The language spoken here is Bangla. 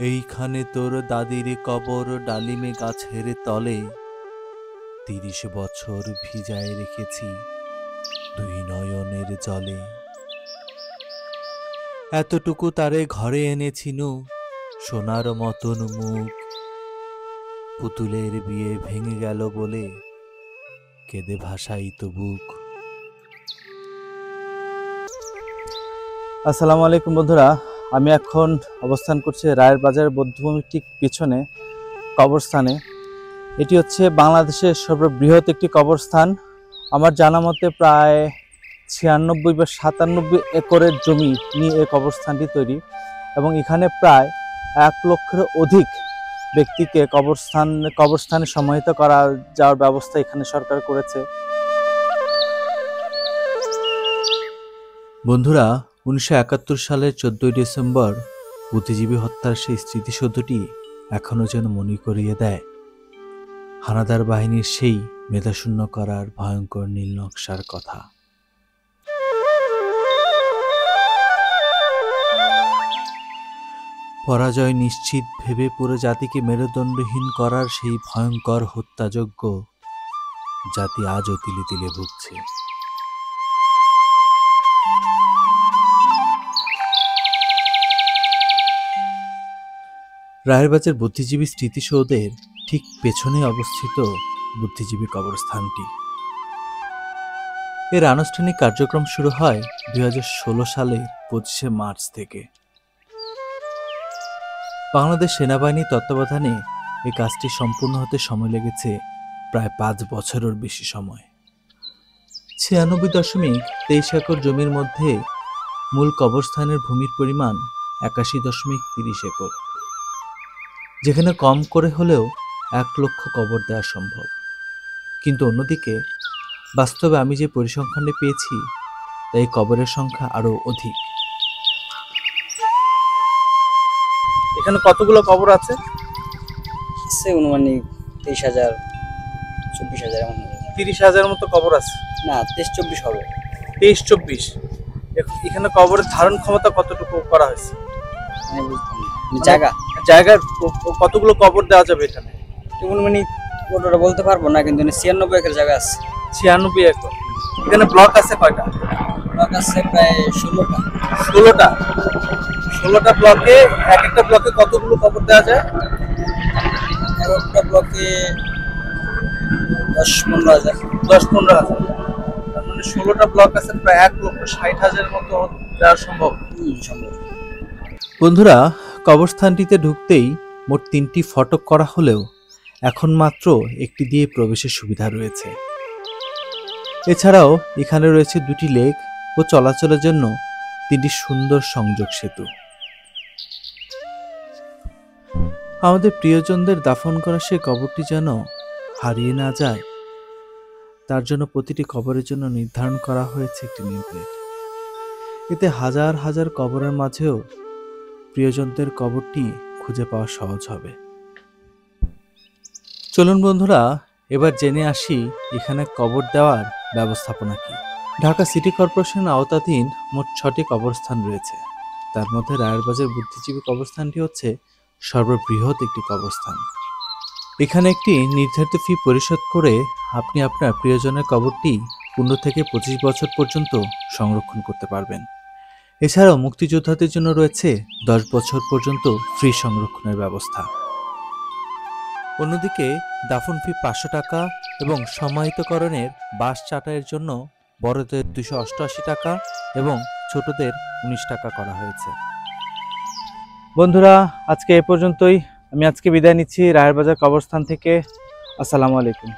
এইখানে তোর দাদির কবর ডালিমে গাছের তলে, ৩০ বছর ভিজায় রেখেছি দুই নয়নের জলে। এতটুকু তারে ঘরে এনেছিনু সোনার মতন মুখ, পুতুলের বিয়ে ভেঙে গেল বলে কেঁদে ভাসাইত বুক। আসসালামু আলাইকুম বন্ধুরা, আমি এখন অবস্থান করছি রায়ের বাজার বৌদ্ধভূমির ঠিক পিছনে কবরস্থানে। এটি হচ্ছে বাংলাদেশের সর্ববৃহৎ একটি কবরস্থান। আমার জানা মতে প্রায় ৯৬ বা ৯৭ একরের জমি নিয়ে এই কবরস্থানটি তৈরি, এবং এখানে প্রায় ১ লক্ষের অধিক ব্যক্তিকে কবরস্থানে সমাহিত করা যাওয়ার ব্যবস্থা এখানে সরকার করেছে। বন্ধুরা, ১৯৭১ সালের ১৪ ডিসেম্বর বুদ্ধিজীবী হত্যার সেই স্মৃতিসৌধটি এখনো যেন মনে করিয়ে দেয় হানাদার বাহিনীর সেই মেধাশূন্য করার ভয়ঙ্কর নীল নকশার কথা। পরাজয় নিশ্চিত ভেবে পুরো জাতিকে মেরুদণ্ডহীন করার সেই ভয়ঙ্কর হত্যাযজ্ঞ জাতি আজও তিলে তিলে ভুগছে। রায়ের বাজার বুদ্ধিজীবী স্মৃতিসৌধের ঠিক পেছনে অবস্থিত বুদ্ধিজীবী কবরস্থানটি। এর আনুষ্ঠানিক কার্যক্রম শুরু হয় ২০১৬ সালের ২৫শে মার্চ থেকে। বাংলাদেশ সেনাবাহিনীর তত্ত্বাবধানে এই কাজটি সম্পূর্ণ হতে সময় লেগেছে প্রায় ৫ বছরের বেশি সময়। ৯৬.২৩ একর জমির মধ্যে মূল কবরস্থানের ভূমির পরিমাণ ৮১.৩০ একর, যেখানে কম করে হলেও ১ লক্ষ কবর দেওয়া সম্ভব। কিন্তু অন্যদিকে বাস্তবে আমি যে পরিসংখ্যানটি পেয়েছি তাই কবরের সংখ্যা আরো অধিক। এখানে কতগুলো কবর আছে? অনুমানিক ২৩,০০০, ২৪,০০০ এমন। ৩০,০০০ মতো কবর আছে? না, ২৩-২৪ হবে। ২৩-২৪। এখানে কবরের ধারণ ক্ষমতা কতটুকু করা হয়েছে? জায়গার কতগুলো কবর দেওয়া যাবে এখানে? অনুমানিক ওটা বলতে পারবো না, কিন্তু ৯৬ একর জায়গা আছে। ৯৬ একর। এখানে ব্লক আছে কয়টা? ব্লক আছে প্রায় ১৬টা। ১৬টা ব্লকে, এক একটা ব্লকে কতগুলো কবর দেওয়া যায়? এক একটা ব্লকে ১০-১৫ হাজার। ১০-১৫ হাজার। তার মানে ১৬টা ব্লক আছে, প্রায় ১,৬০,০০০ মতো দেওয়া সম্ভব। বন্ধুরা, কবরস্থানটিতে ঢুকতেই মোট ৩টি ফটক করা হলেও এখন মাত্র একটি দিয়ে প্রবেশের সুবিধা রয়েছে। এছাড়াও এখানে রয়েছে ২টি লেক ও চলাচলের জন্য ৩টি সুন্দর সংযোগ সেতু। আমাদের প্রিয়জনদের দাফন করা সে কবরটি যেন হারিয়ে না যায়, তার জন্য প্রতিটি কবরের জন্য নির্ধারণ করা হয়েছে একটি নেমপ্লেট। এতে হাজার হাজার কবরের মাঝেও প্রিয়জনদের কবরটি খুঁজে পাওয়া সহজ হবে। চলুন বন্ধুরা, এবার জেনে আসি এখানে কবর দেওয়ার ব্যবস্থাপনা কি। ঢাকা সিটি কর্পোরেশনের আওতাধীন মোট ৬টি কবরস্থান রয়েছে। তার মধ্যে রায়ের বাজার বুদ্ধিজীবী কবরস্থানটি হচ্ছে সর্ববৃহৎ একটি কবরস্থান। এখানে একটি নির্ধারিত ফি পরিশোধ করে আপনি আপনার প্রিয়জনের কবরটি ১৫ থেকে ২৫ বছর পর্যন্ত সংরক্ষণ করতে পারবেন। এছাড়াও মুক্তিযোদ্ধাদের জন্য রয়েছে ১০ বছর পর্যন্ত ফ্রি সংরক্ষণের ব্যবস্থা। অন্যদিকে দাফন ফি ৫০০ টাকা এবং সমাহিতকরণের বাস চাটাইয়ের জন্য বড়দের ২৮৮ টাকা এবং ছোটদের ১৯ টাকা করা হয়েছে। বন্ধুরা, আজকে এ পর্যন্তই। আমি আজকে বিদায় নিচ্ছি রায়ের বাজার কবরস্থান থেকে। আসসালামু আলাইকুম।